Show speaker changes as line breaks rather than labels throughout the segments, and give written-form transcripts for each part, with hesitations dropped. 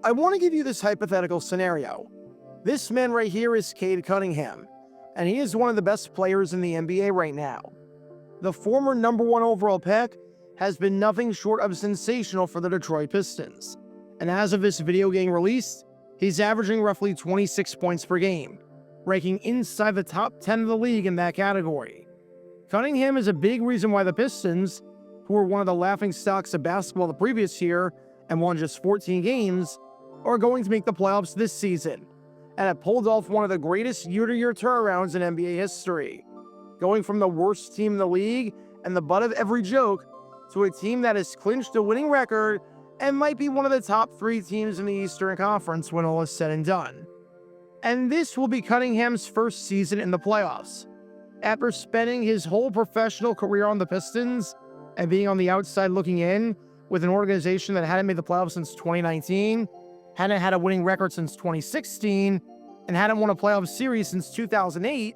I want to give you this hypothetical scenario. This man right here is Cade Cunningham, and he is one of the best players in the NBA right now. The former #1 overall pick has been nothing short of sensational for the Detroit Pistons, and as of this video getting released, he's averaging roughly 26 points per game, ranking inside the top 10 of the league in that category. Cunningham is a big reason why the Pistons, who were one of the laughingstocks of basketball the previous year and won just 14 games, are going to make the playoffs this season, and have pulled off one of the greatest year-to-year turnarounds in NBA history, going from the worst team in the league and the butt of every joke to a team that has clinched a winning record and might be one of the top 3 teams in the Eastern Conference when all is said and done. And this will be Cunningham's first season in the playoffs. After spending his whole professional career on the Pistons and being on the outside looking in with an organization that hadn't made the playoffs since 2019, hadn't had a winning record since 2016, and hadn't won a playoff series since 2008,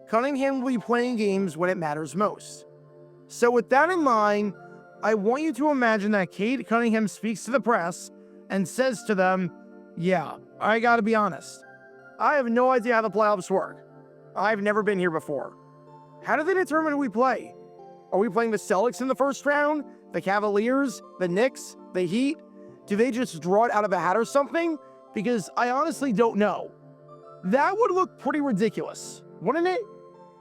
Cunningham will be playing games when it matters most. So with that in mind, I want you to imagine that Cade Cunningham speaks to the press and says to them, "Yeah, I gotta be honest. I have no idea how the playoffs work. I've never been here before. How do they determine who we play? Are we playing the Celtics in the first round? The Cavaliers? The Knicks? The Heat? Do they just draw it out of a hat or something? Because I honestly don't know." That would look pretty ridiculous, wouldn't it?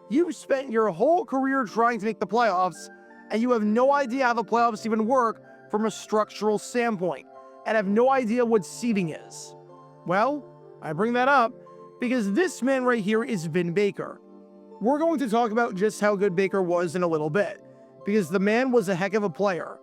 You've spent your whole career trying to make the playoffs, and you have no idea how the playoffs even work from a structural standpoint, and have no idea what seeding is. Well, I bring that up because this man right here is Vin Baker. We're going to talk about just how good Baker was in a little bit, because the man was a heck of a player,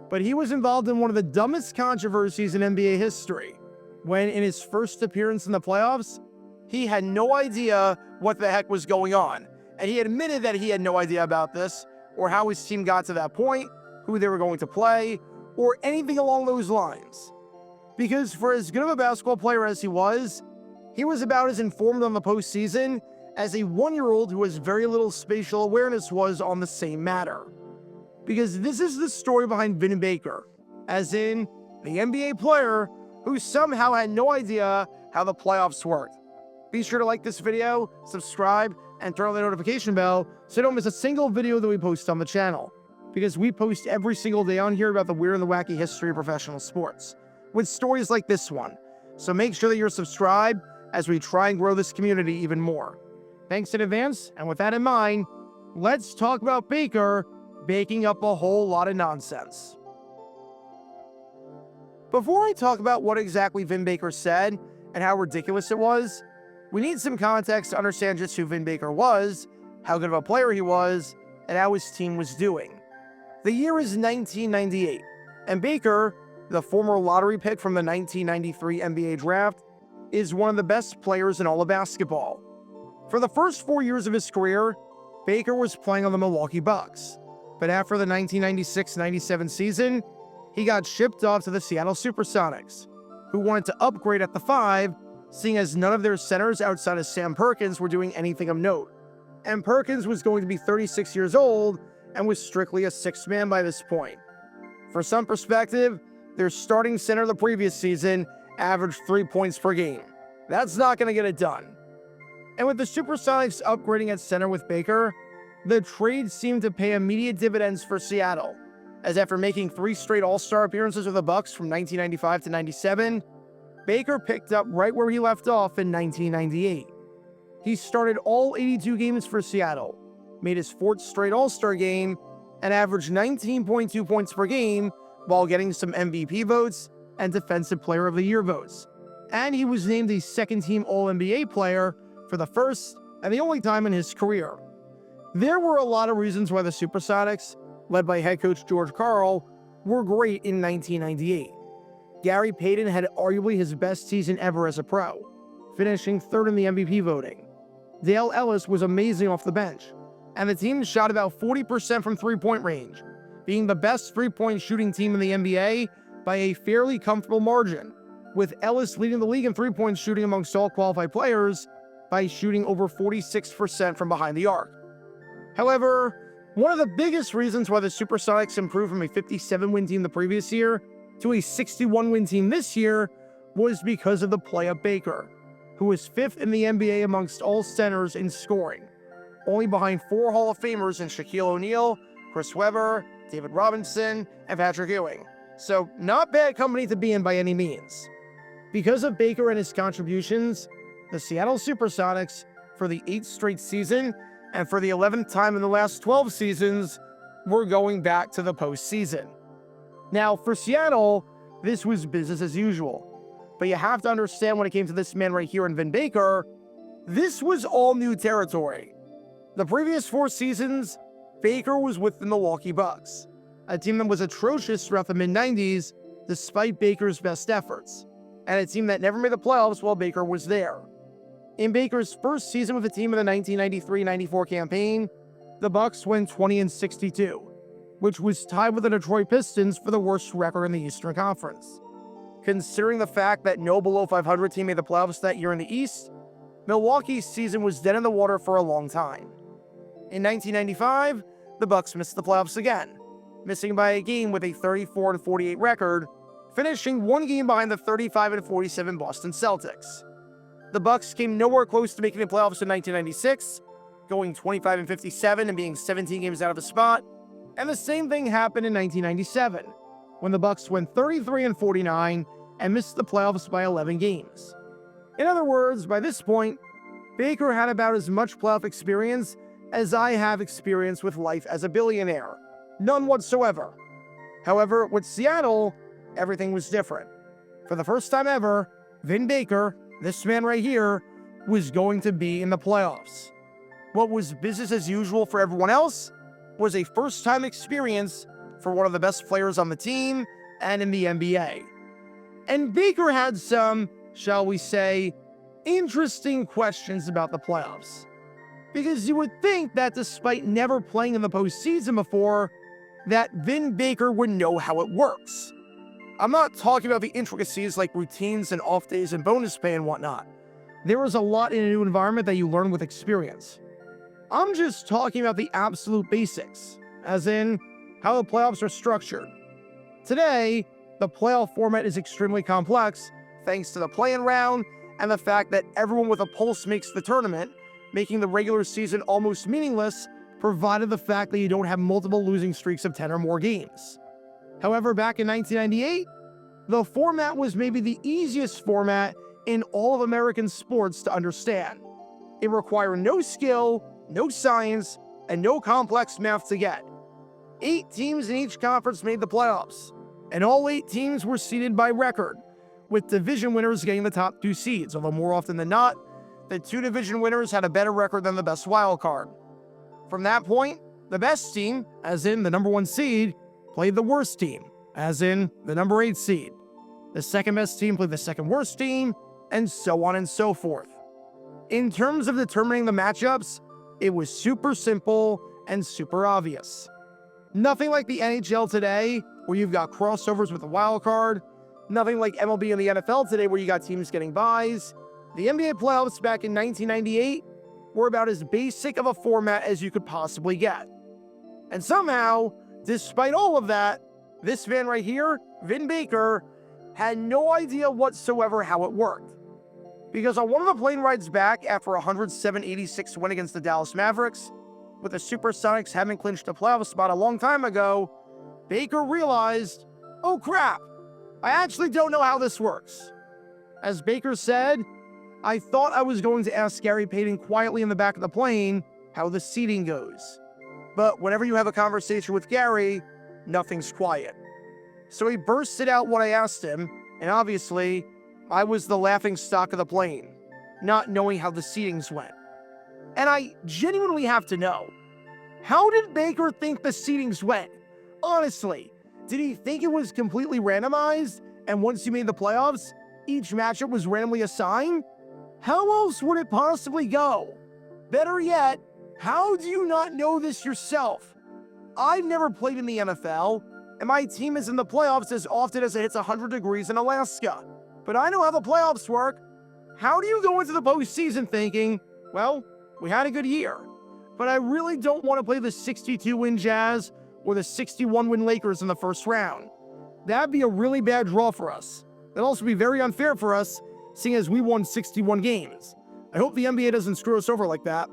but he was involved in one of the dumbest controversies in NBA history, when in his first appearance in the playoffs, he had no idea what the heck was going on, and he admitted that he had no idea about this, or how his team got to that point, who they were going to play, or anything along those lines. Because for as good of a basketball player as he was about as informed on the postseason as a 1-year-old who has very little spatial awareness was on the same matter. Because this is the story behind Vin Baker, as in the NBA player who somehow had no idea how the playoffs worked. Be sure to like this video, subscribe, and turn on the notification bell so you don't miss a single video that we post on the channel, because we post every single day on here about the weird and the wacky history of professional sports, with stories like this one. So make sure that you're subscribed as we try and grow this community even more. Thanks in advance, and with that in mind, let's talk about Baker baking up a whole lot of nonsense. Before I talk about what exactly Vin Baker said and how ridiculous it was, we need some context to understand just who Vin Baker was, how good of a player he was, and how his team was doing. The year is 1998, and Baker, the former lottery pick from the 1993 NBA draft, is one of the best players in all of basketball. For the first 4 years of his career, Baker was playing on the Milwaukee Bucks, but after the 1996-97 season, he got shipped off to the Seattle Supersonics, who wanted to upgrade at the 5, seeing as none of their centers outside of Sam Perkins were doing anything of note. And Perkins was going to be 36 years old and was strictly a 6th man by this point. For some perspective, their starting center the previous season averaged 3 points per game. That's not going to get it done. And with the Supersonics upgrading at center with Baker, the trade seemed to pay immediate dividends for Seattle, as after making 3 straight All-Star appearances with the Bucks from 1995 to 97, Baker picked up right where he left off in 1998. He started all 82 games for Seattle, made his 4th straight All-Star game, and averaged 19.2 points per game while getting some MVP votes and Defensive Player of the Year votes. And he was named a second-team All-NBA player for the first and the only time in his career. There were a lot of reasons why the Supersonics, led by head coach George Karl, were great in 1998. Gary Payton had arguably his best season ever as a pro, finishing 3rd in the MVP voting. Dale Ellis was amazing off the bench, and the team shot about 40% from three-point range, being the best three-point shooting team in the NBA by a fairly comfortable margin, with Ellis leading the league in three-point shooting amongst all qualified players by shooting over 46% from behind the arc. However, one of the biggest reasons why the Supersonics improved from a 57-win team the previous year to a 61-win team this year was because of the play of Baker, who was 5th in the NBA amongst all centers in scoring, only behind 4 Hall of Famers in Shaquille O'Neal, Chris Webber, David Robinson, and Patrick Ewing. So not bad company to be in by any means. Because of Baker and his contributions, the Seattle Supersonics, for the 8th straight season, and for the 11th time in the last 12 seasons, were going back to the postseason. Now, for Seattle, this was business as usual. But you have to understand when it came to this man right here in Vin Baker, this was all new territory. The previous 4 seasons, Baker was with the Milwaukee Bucks, a team that was atrocious throughout the mid-90s despite Baker's best efforts, and a team that never made the playoffs while Baker was there. In Baker's first season with the team in the 1993-94 campaign, the Bucks went 20-62, which was tied with the Detroit Pistons for the worst record in the Eastern Conference. Considering the fact that no below 500 team made the playoffs that year in the East, Milwaukee's season was dead in the water for a long time. In 1995, the Bucks missed the playoffs again, missing by a game with a 34-48 record, finishing 1 game behind the 35-47 Boston Celtics. The Bucks came nowhere close to making the playoffs in 1996, going 25-57 and being 17 games out of a spot, and the same thing happened in 1997, when the Bucks went 33-49 and missed the playoffs by 11 games. In other words, by this point, Baker had about as much playoff experience as I have experience with life as a billionaire. None whatsoever. However, with Seattle, everything was different. For the first time ever, Vin Baker, this man right here, was going to be in the playoffs. What was business as usual for everyone else was a first-time experience for one of the best players on the team and in the NBA. And Baker had some, shall we say, interesting questions about the playoffs. Because you would think that despite never playing in the postseason before, that Vin Baker would know how it works. I'm not talking about the intricacies like routines and off days and bonus pay and whatnot. There is a lot in a new environment that you learn with experience. I'm just talking about the absolute basics, as in how the playoffs are structured. Today, the playoff format is extremely complex thanks to the play-in round and the fact that everyone with a pulse makes the tournament, making the regular season almost meaningless, provided the fact that you don't have multiple losing streaks of 10 or more games. However, back in 1998, the format was maybe the easiest format in all of American sports to understand. It required no skill, no science, and no complex math to get. 8 teams in each conference made the playoffs, and all 8 teams were seeded by record, with division winners getting the top 2 seeds, although more often than not, the 2 division winners had a better record than the best wild card. From that point, the best team, as in the number 1 seed, played the worst team, as in the number 8 seed. The second best team played the second worst team, and so on and so forth. In terms of determining the matchups, it was super simple and super obvious. Nothing like the NHL today, where you've got crossovers with the wild card. Nothing like MLB and the NFL today, where you got teams getting byes. The NBA playoffs back in 1998 were about as basic of a format as you could possibly get. And somehow, despite all of that, this man right here, Vin Baker, had no idea whatsoever how it worked. Because on one of the plane rides back after a 107-86 win against the Dallas Mavericks, with the Supersonics having clinched a playoff spot a long time ago, Baker realized, oh crap, I actually don't know how this works. As Baker said, I thought I was going to ask Gary Payton quietly in the back of the plane how the seating goes. But whenever you have a conversation with Gary, nothing's quiet. So he bursted out what I asked him, and obviously, I was the laughingstock of the plane, not knowing how the seatings went. And I genuinely have to know, how did Baker think the seatings went? Honestly, did he think it was completely randomized, and once you made the playoffs, each matchup was randomly assigned? How else would it possibly go? Better yet, how do you not know this yourself? I've never played in the NFL, and my team is in the playoffs as often as it hits 100 degrees in Alaska. But I know how the playoffs work. How do you go into the postseason thinking, well, we had a good year, but I really don't want to play the 62-win Jazz or the 61-win Lakers in the first round? That'd be a really bad draw for us. That'll also be very unfair for us, seeing as we won 61 games. I hope the NBA doesn't screw us over like that.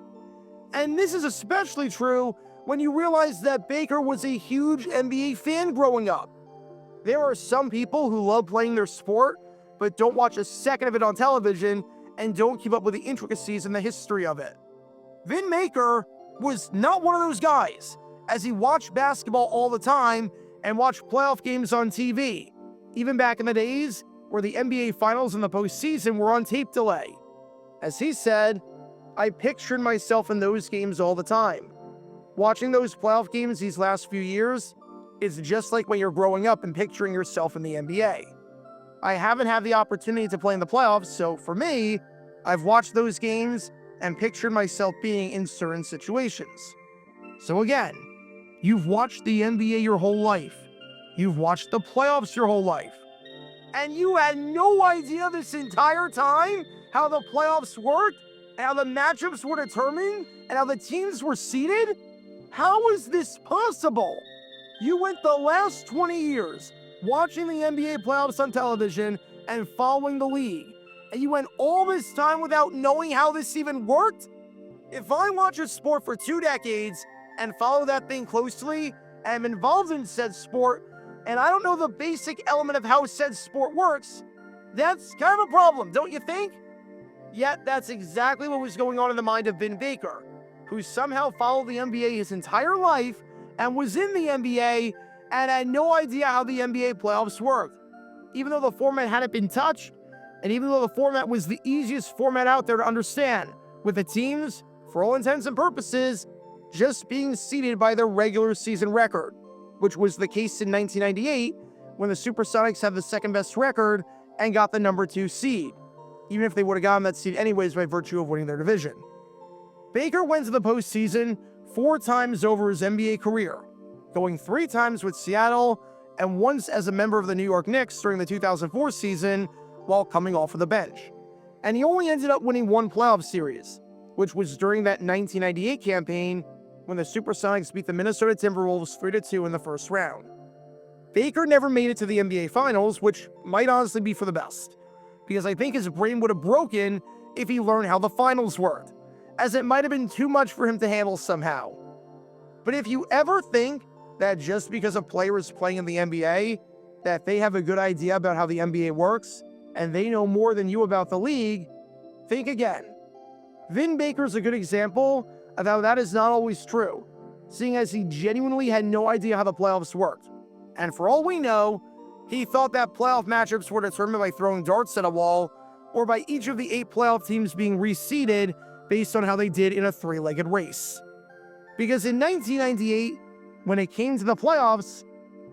And this is especially true when you realize that Baker was a huge NBA fan growing up. There are some people who love playing their sport, but don't watch a second of it on television and don't keep up with the intricacies and the history of it. Vin Baker was not one of those guys, as he watched basketball all the time and watched playoff games on TV, even back in the days where the NBA Finals and the postseason were on tape delay. As he said, I pictured myself in those games all the time. Watching those playoff games these last few years is just like when you're growing up and picturing yourself in the NBA. I haven't had the opportunity to play in the playoffs, so for me, I've watched those games and pictured myself being in certain situations. So again, you've watched the NBA your whole life. You've watched the playoffs your whole life. And you had no idea this entire time how the playoffs worked, and how the matchups were determined, and how the teams were seeded? How is this possible? You went the last 20 years watching the NBA playoffs on television and following the league, and you went all this time without knowing how this even worked? If I watch a sport for 2 decades and follow that thing closely, and I'm involved in said sport, and I don't know the basic element of how said sport works, that's kind of a problem, don't you think? Yet that's exactly what was going on in the mind of Vin Baker, who somehow followed the NBA his entire life and was in the NBA and had no idea how the NBA playoffs worked. Even though the format hadn't been touched, and even though the format was the easiest format out there to understand, with the teams, for all intents and purposes, just being seeded by their regular season record, which was the case in 1998 when the Supersonics had the second best record and got the number 2 seed, even if they would have gotten that seed anyways by virtue of winning their division. Baker went to the postseason 4 times over his NBA career, going 3 times with Seattle and once as a member of the New York Knicks during the 2004 season while coming off of the bench. And he only ended up winning 1 playoff series, which was during that 1998 campaign when the Supersonics beat the Minnesota Timberwolves 3-2 in the first round. Baker never made it to the NBA Finals, which might honestly be for the best, because I think his brain would have broken if he learned how the finals worked, as it might have been too much for him to handle somehow. But if you ever think that just because a player is playing in the NBA, that they have a good idea about how the NBA works, and they know more than you about the league, think again. Vin Baker's a good example of how that is not always true, seeing as he genuinely had no idea how the playoffs worked. And for all we know, he thought that playoff matchups were determined by throwing darts at a wall, or by each of the 8 playoff teams being reseeded based on how they did in a 3-legged race. Because in 1998, when it came to the playoffs,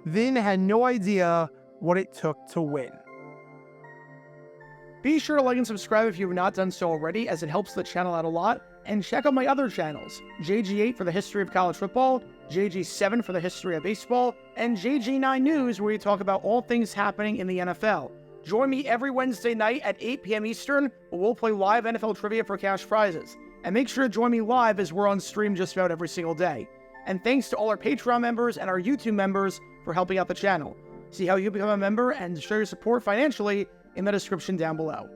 Vin had no idea what it took to win.
Be sure to like and subscribe if you have not done so already, as it helps the channel out a lot. And check out my other channels, JG8 for the history of college football, JG7 for the history of baseball, and JG9 News, where we talk about all things happening in the NFL. Join me every Wednesday night at 8 p.m. Eastern, where we'll play live NFL trivia for cash prizes. And make sure to join me live, as we're on stream just about every single day. And thanks to all our Patreon members and our YouTube members for helping out the channel. See how you become a member and show your support financially in the description down below.